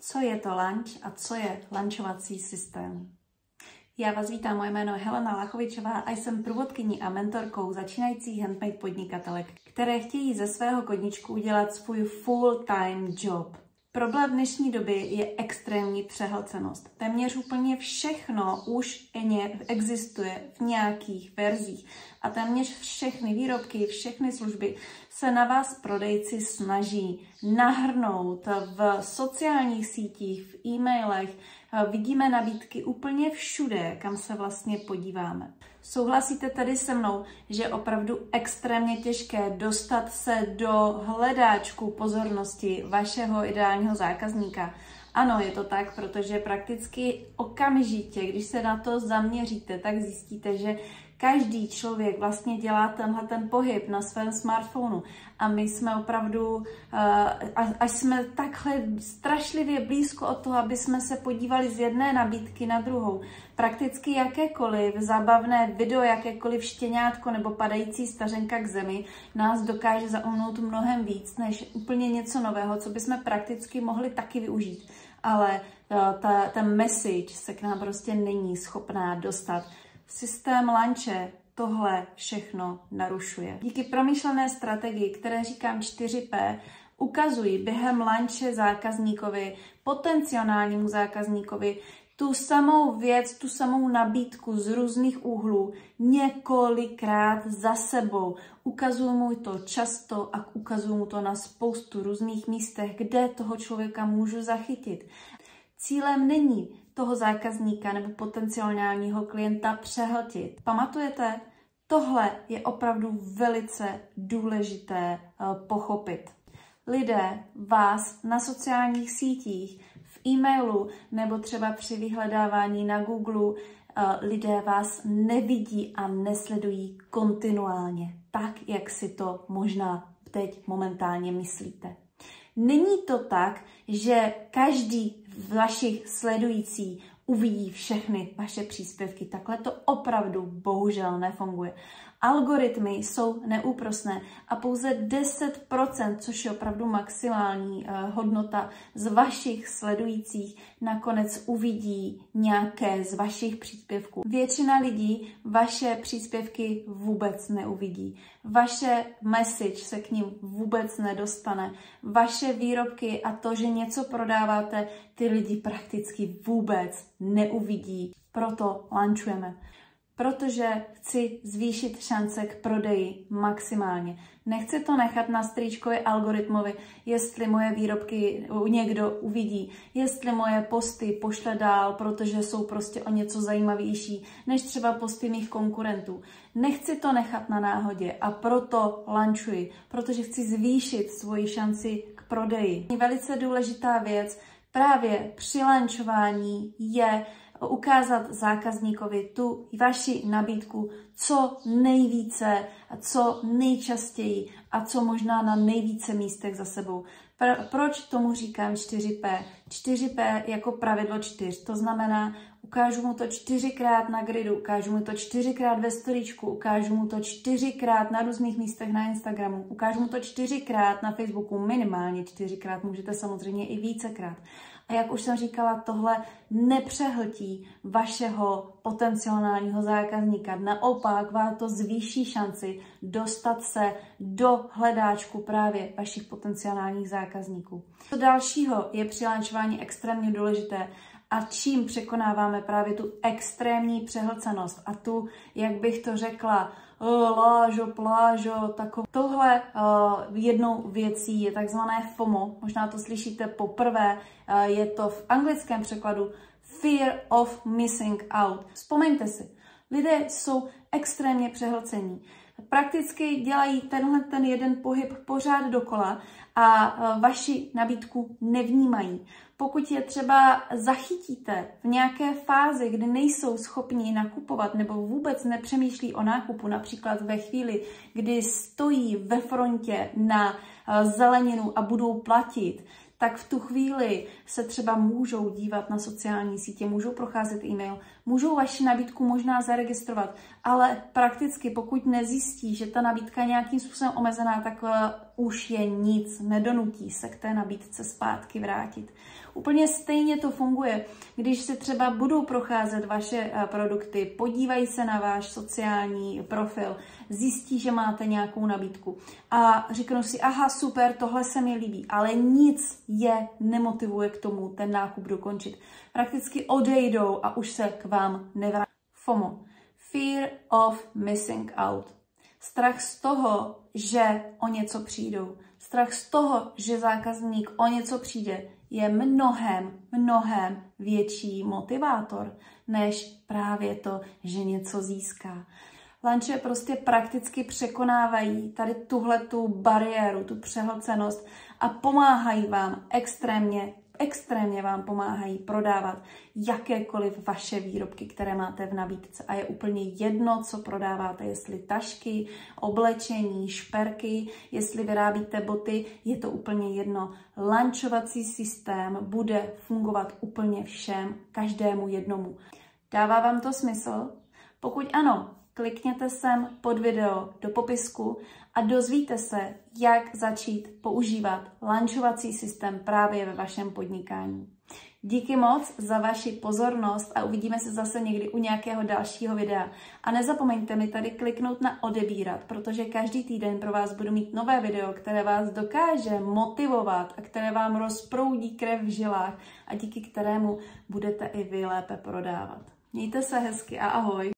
Co je to lunch a co je lunchovací systém? Já vás vítám, moje jméno je Helena Lachovičová a jsem průvodkyní a mentorkou začínajících handmade podnikatelek, které chtějí ze svého koníčku udělat svůj full-time job. Problém dnešní doby je extrémní přehlcenost. Téměř úplně všechno už existuje v nějakých verzích a téměř všechny výrobky, všechny služby se na vás prodejci snaží nahrnout v sociálních sítích, v e-mailech. Vidíme nabídky úplně všude, kam se vlastně podíváme. Souhlasíte tedy se mnou, že je opravdu extrémně těžké dostat se do hledáčku pozornosti vašeho ideálního zákazníka? Ano, je to tak, protože prakticky okamžitě, když se na to zaměříte, tak zjistíte, že každý člověk vlastně dělá ten pohyb na svém smartphonu a my jsme opravdu, až jsme takhle strašlivě blízko od toho, aby jsme se podívali z jedné nabídky na druhou. Prakticky jakékoliv zábavné video, jakékoliv štěňátko nebo padající stařenka k zemi nás dokáže zaujmout mnohem víc než úplně něco nového, co bychom prakticky mohli taky využít. Ale ten message se k nám prostě není schopná dostat. Systém lunche tohle všechno narušuje. Díky promyšlené strategii, které říkám 4P, ukazují během lunche zákazníkovi, potenciálnímu zákazníkovi, tu samou věc, tu samou nabídku z různých úhlů několikrát za sebou. Ukazuju mu to často a ukazuju mu to na spoustu různých místech, kde toho člověka můžu zachytit. Cílem není toho zákazníka nebo potenciálního klienta přehltit. Pamatujete? Tohle je opravdu velice důležité pochopit. Lidé vás na sociálních sítích, v e-mailu nebo třeba při vyhledávání na Google, lidé vás nevidí a nesledují kontinuálně, tak, jak si to možná teď momentálně myslíte. Není to tak, že každý z vašich sledujících uvidí všechny vaše příspěvky. Takhle to opravdu bohužel nefunguje. Algoritmy jsou neúprosné a pouze 10%, což je opravdu maximální hodnota z vašich sledujících, nakonec uvidí nějaké z vašich příspěvků. Většina lidí vaše příspěvky vůbec neuvidí. Vaše message se k ním vůbec nedostane. Vaše výrobky a to, že něco prodáváte, ty lidi prakticky vůbec neuvidí. Proto lunchujeme. Protože chci zvýšit šance k prodeji maximálně. Nechci to nechat na strýčkovi algoritmovi, jestli moje výrobky někdo uvidí, jestli moje posty pošle dál, protože jsou prostě o něco zajímavější než třeba posty mých konkurentů. Nechci to nechat na náhodě a proto lunchuji, protože chci zvýšit svoji šanci k prodeji. Velice důležitá věc právě při lunchování je ukázat zákazníkovi tu vaši nabídku co nejvíce, co nejčastěji a co možná na nejvíce místech za sebou. Proč tomu říkám 4P? 4P jako pravidlo 4, to znamená, ukážu mu to 4krát na gridu, ukážu mu to 4krát ve storíčku, ukážu mu to 4krát na různých místech na Instagramu, ukážu mu to 4krát na Facebooku, minimálně 4krát, můžete samozřejmě i vícekrát. A jak už jsem říkala, tohle nepřehltí vašeho potenciálního zákazníka. Naopak vám to zvýší šanci dostat se do hledáčku právě vašich potenciálních zákazníků. Co dalšího je při lunchování extrémně důležité a čím překonáváme právě tu extrémní přehlcenost a tu, jak bych to řekla, lážo, plážo, takovou. Tohle jednou věcí je takzvané FOMO, možná to slyšíte poprvé, je to v anglickém překladu Fear of Missing Out. Vzpomeňte si, lidé jsou extrémně přehlcení. Prakticky dělají ten jeden pohyb pořád dokola a vaši nabídku nevnímají. Pokud je třeba zachytíte v nějaké fázi, kdy nejsou schopni nakupovat nebo vůbec nepřemýšlí o nákupu, například ve chvíli, kdy stojí ve frontě na zeleninu a budou platit, tak v tu chvíli se třeba můžou dívat na sociální sítě, můžou procházet e-mail, můžou vaši nabídku možná zaregistrovat, ale prakticky pokud nezjistí, že ta nabídka je nějakým způsobem omezená, tak už je nic nedonutí se k té nabídce zpátky vrátit. Úplně stejně to funguje, když si třeba budou procházet vaše produkty, podívají se na váš sociální profil, zjistí, že máte nějakou nabídku a řeknou si, aha, super, tohle se mi líbí, ale nic je nemotivuje k tomu ten nákup dokončit. Prakticky odejdou a už se k vám nevrátí. FOMO. Fear of missing out. Strach z toho, že o něco přijdou. Strach z toho, že zákazník o něco přijde, je mnohem větší motivátor, než právě to, že něco získá. Lunche prostě prakticky překonávají tady tuhletu bariéru, tu přehlcenost a pomáhají vám extrémně vám pomáhají prodávat jakékoliv vaše výrobky, které máte v nabídce. A je úplně jedno, co prodáváte, jestli tašky, oblečení, šperky, jestli vyrábíte boty, je to úplně jedno. Lunchovací systém bude fungovat úplně všem, každému jednomu. Dává vám to smysl? Pokud ano, klikněte sem pod video do popisku a dozvíte se, jak začít používat lunchovací systém právě ve vašem podnikání. Díky moc za vaši pozornost a uvidíme se zase někdy u nějakého dalšího videa. A nezapomeňte mi tady kliknout na odebírat, protože každý týden pro vás budu mít nové video, které vás dokáže motivovat a které vám rozproudí krev v žilách a díky kterému budete i vy lépe prodávat. Mějte se hezky a ahoj!